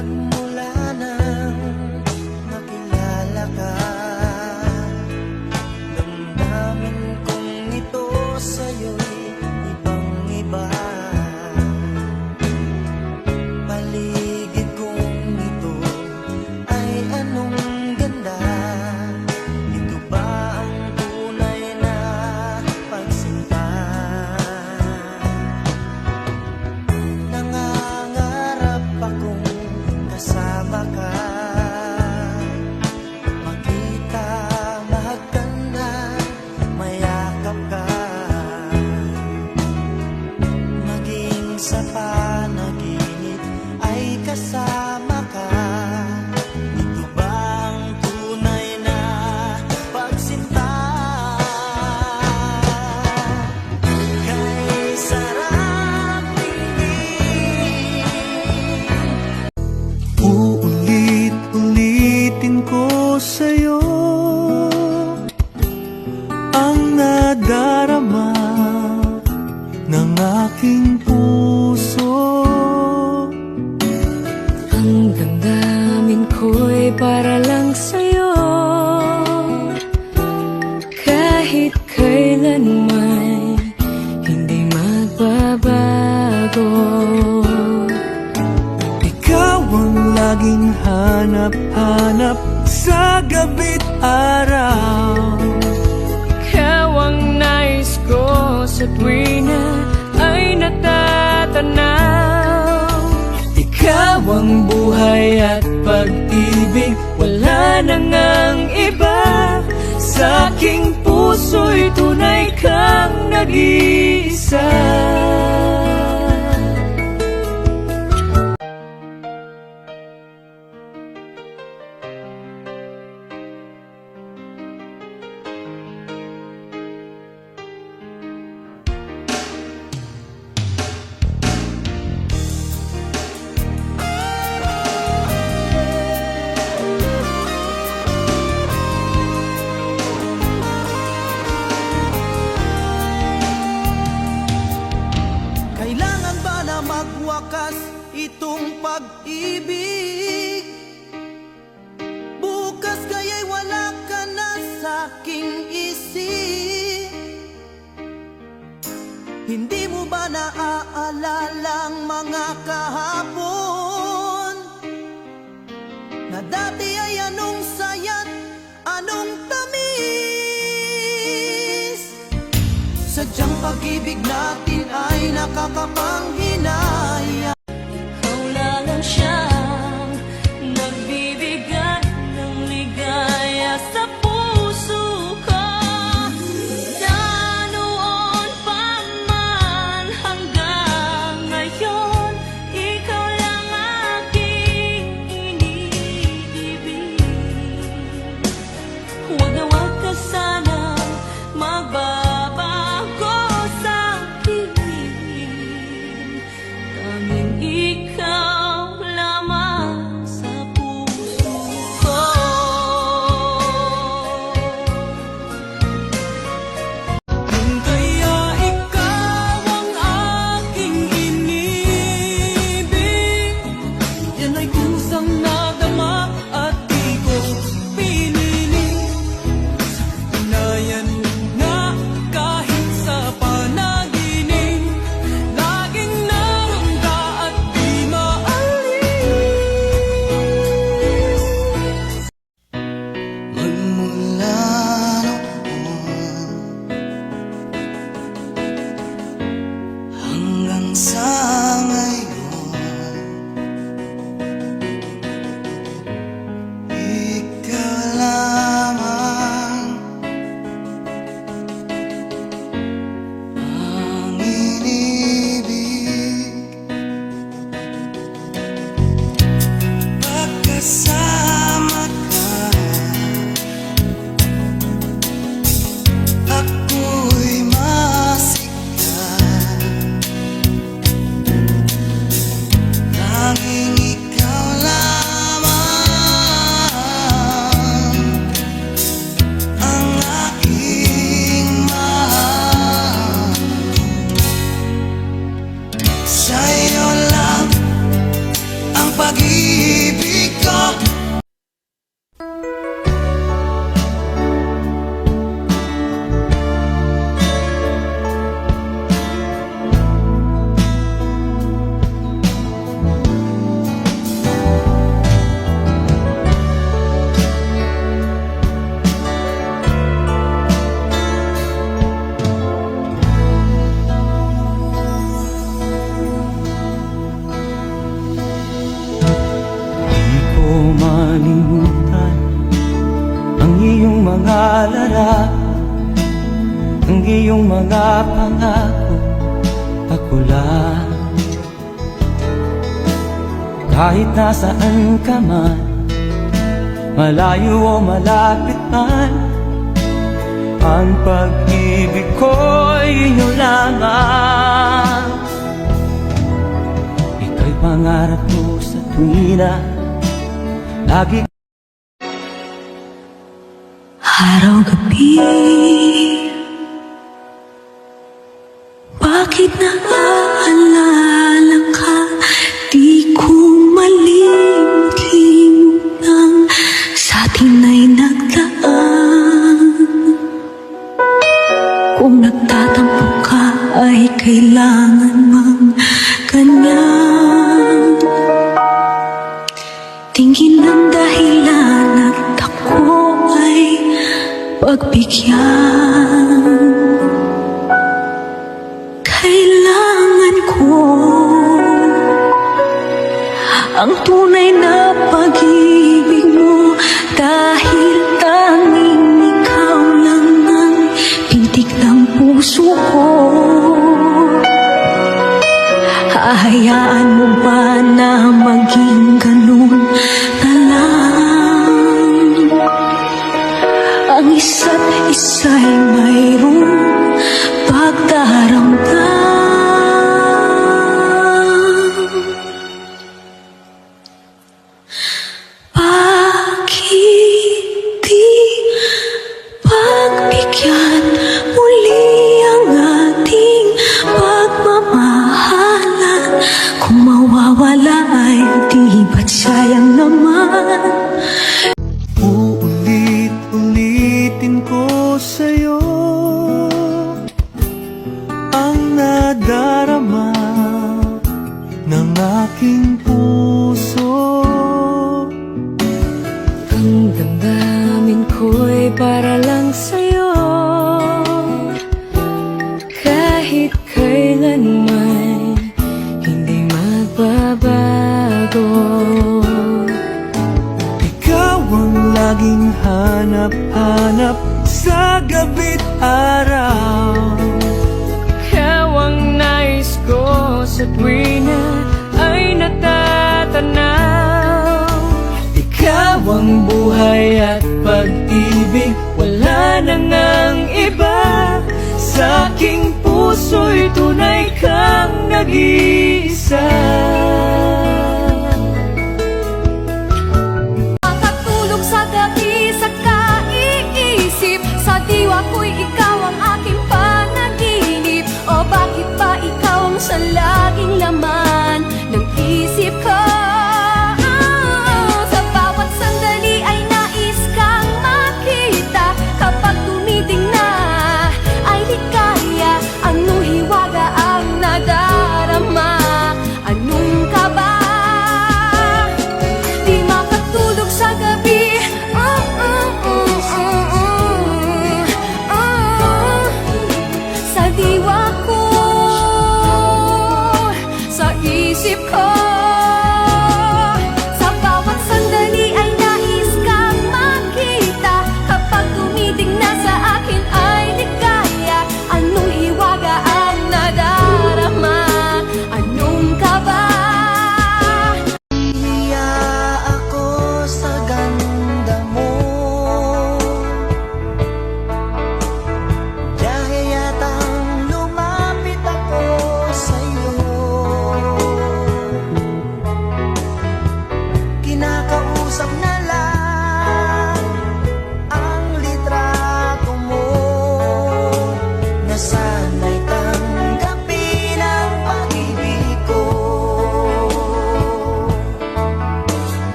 Magmula nang makilala ka, damdamin kong ito sa'yo'y ibang-iba. Paligid kong ito ay anong ganda. Ito ba ang tunay na pagsinta? Nangangarap akong kasama ka, makita, mahagkan na, mayakap ka, maging sa panaginip ay kasama ka. Ito ba ang tunay na pagsinta? Kay sarap tingin. Uulit-ulitin ko sa'yo ang nadarama ng aking puso. Ang damdamin ko'y para lang sa'yo, kahit kailanman hindi magbabago. Ikaw ang laging hanap-hanap sa gabi't araw. Ikaw ang nais ko sa tuwing na ay natatanaw. Ikaw ang buhay at pag-ibig, wala nang ang iba. Sa aking puso'y tunay kang nag-iisa. Kailangan ba na magwakas itong pag-ibig? Bukas kaya'y wala ka na sa'king isip. Hindi mo ba naaalala ang mga kahapon na dati ay anong saya't anong tamis? Sadyang pag-ibig natin ay nakakapanghinayang. Ikaw lang siyang nagbibigay ng ligaya sa puso ko. Na noon pa man hanggang ngayon, ikaw lang aking iniibig. Huwag na huwag ka sanang magbabago sa'kin. Tanging ikaw lamang sa puso ko. Kung kaya ikaw ang aking inibig, yan ay kusang nadama at di ko pinili. Sa katunayan na kahit sa panaginip, laging naranda at di maalis. Magmula noon hanggang sa ngayon, malimutan ang iyong mga larap, ang iyong mga pangako. Ako lang, kahit nasaan ka man, malayo o malapit man, ang pag-ibig ko'y iyong lamang. Ika'y pangarap ko sa tuwina, lagi araw-gabi. Bakit naaalala ka? Di ko malimut-limut nang sa atin ay nagdaan. Kung nagtatampo ka ay kailangan mang ganyan. Tingin ang dahilan at ako ay pagbigyan. Kailangan ko ang tunay na pag-ibig mo, dahil tanging ikaw lang ang pintig ng puso ko. Hahayaan mo ba na maging ganun na lang? Ang isa't isa'y mayroong pagdaramdam. Bakit di pagbigyan muli ang ating pagmamahalan? Kung mawawala ay di ba't sayang naman? Uulit-ulitin ko sa'yo ang nadarama ng aking puso. Ang damdamin ko'y para lang sa'yo, kahit kailanman hindi magbabago. Ikaw ang laging hanap-hanap sa gabi't araw. Ikaw ang nais ko sa tuwina ay natatanaw. Ikaw ang buhay at pag-ibig, wala nang ang iba. Sa aking puso'y tunay kang nag-iisa.